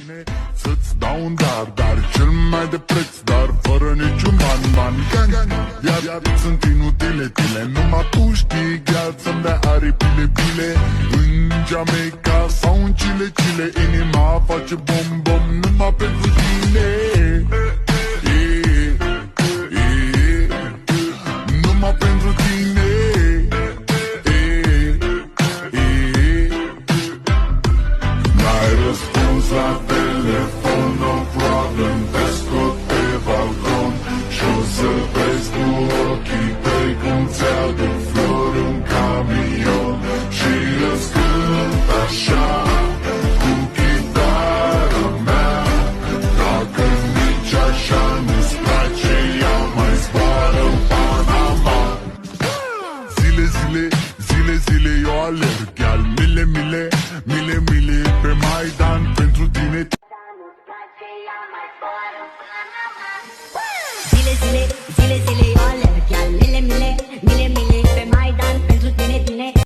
tine să-ți dau un dar cel mai de preț, dar fără niciun ban. Iar sunt inutile tine, numai tu știi, gheal, să-mi dea aripile bile. În Jamaica sau în Chile, inima face bom numai pentru tine. Numai pentru tine. N-ai răspuns la telefon, no problem, te scot pe balcon și-o să vezi cu ochii tăi cum ți-aduc flori în camion și răscânt așa cu chitara mea. Dacă nici așa nu-ți place, ea mai zboară în Panama. Zile eu alerg, iar mile pe Maidan pentru tine. Zile eu alerg.